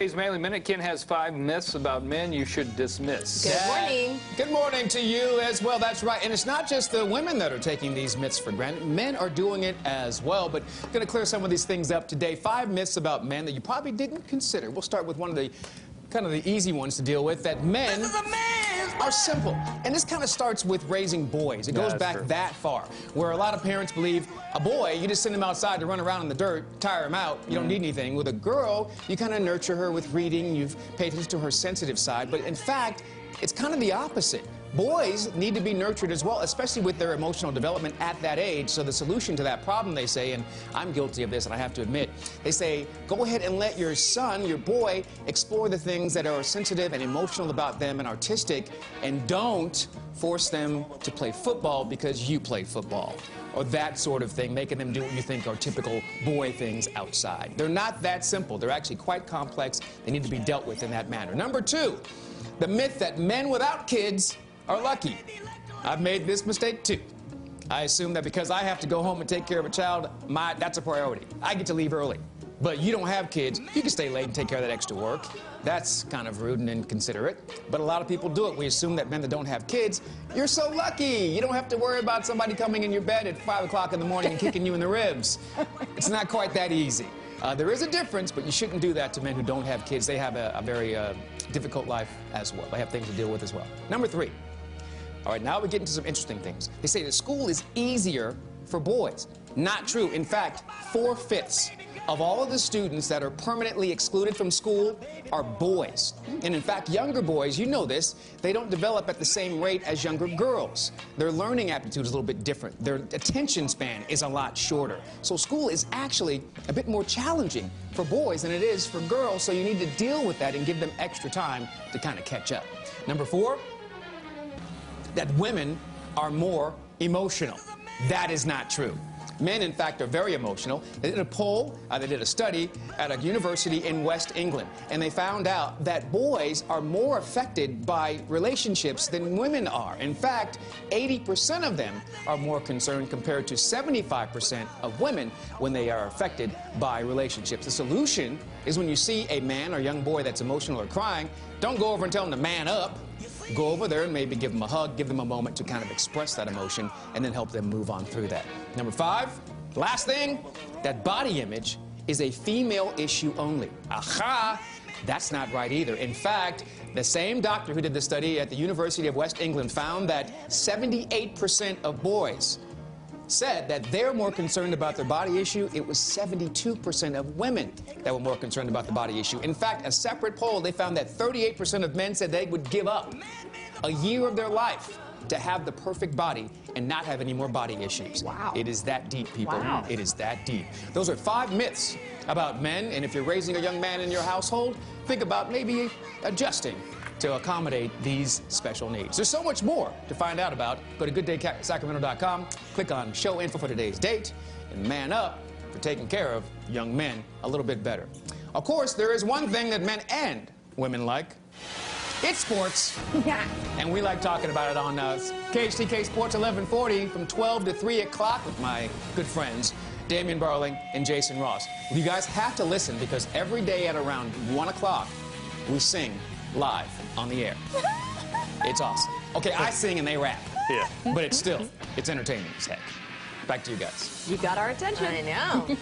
Today's Manly Minute. Ken has 5 myths about men you should dismiss. Good morning. Good morning to you as well. That's right. And it's not just the women that are taking these myths for granted. Men are doing it as well. But I'm going to clear some of these things up today. 5 myths about men that you probably didn't consider. We'll start with one of the kind of the easy ones to deal with, that men are simple. And this kind of starts with raising boys. It goes back that far, where a lot of parents believe a boy, you just send him outside to run around in the dirt, tire him out, you don't need anything. With a girl, you kind of nurture her with reading, you've paid attention to her sensitive side, but in fact, it's kind of the opposite. Boys need to be nurtured as well, especially with their emotional development at that age. So the solution to that problem, they say, and I'm guilty of this, and I have to admit, they say, go ahead and let your son, your boy, explore the things that are sensitive and emotional about them and artistic, and don't force them to play football because you play football, or that sort of thing, making them do what you think are typical boy things outside. They're not that simple. They're actually quite complex. They need to be dealt with in that manner. Number 2, the myth that men without kids are lucky. I've made this mistake too. I assume that because I have to go home and take care of a child, that's a priority. I get to leave early. But you don't have kids, you can stay late and take care of that extra work. That's kind of rude and inconsiderate. But a lot of people do it. We assume that men that don't have kids, you're so lucky. You don't have to worry about somebody coming in your bed at 5 o'clock in the morning and kicking you in the ribs. It's not quite that easy. There is a difference, but you shouldn't do that to men who don't have kids. They have a very difficult life as well. They have things to deal with as well. Number 3. All right, now we get into some interesting things. They say that school is easier for boys. Not true. In fact, 4/5 of all of the students that are permanently excluded from school are boys. And in fact, younger boys, you know this, they don't develop at the same rate as younger girls. Their learning aptitude is a little bit different. Their attention span is a lot shorter. So school is actually a bit more challenging for boys than it is for girls, so you need to deal with that and give them extra time to kind of catch up. Number 4, that women are more emotional. That is not true. Men, in fact, are very emotional. They did a poll, they did a study at a university in West England, and they found out that boys are more affected by relationships than women are. In fact, 80% of them are more concerned compared to 75% of women when they are affected by relationships. The solution is when you see a man or young boy that's emotional or crying, don't go over and tell him to man up. Go over there and maybe give them a hug, give them a moment to kind of express that emotion, and then help them move on through that. Number 5, last thing, that body image is a female issue only. Aha! That's not right either. In fact, the same doctor who did the study at the University of West England found that 78% of boys said that they're more concerned about their body issue. It was 72% of women that were more concerned about the body issue. In fact, a separate poll, they found that 38% of men said they would give up a year of their life to have the perfect body and not have any more body issues. Wow. It is that deep, people. Wow. It is that deep. Those are 5 myths about men, and if you're raising a young man in your household, think about maybe adjusting to accommodate these special needs. There's so much more to find out about. Go to GoodDaySacramento.com, click on Show Info for today's date, and man up for taking care of young men a little bit better. Of course, there is one thing that men and women like. It's sports. And we like talking about it on KHTK Sports 1140 from 12 to 3 o'clock with my good friends, Damian Barling and Jason Ross. You guys have to listen because every day at around 1 o'clock, we sing live on the air. It's awesome. Okay, I sing and they rap. Yeah. But it's entertaining as heck. Back to you guys. You got our attention. I know.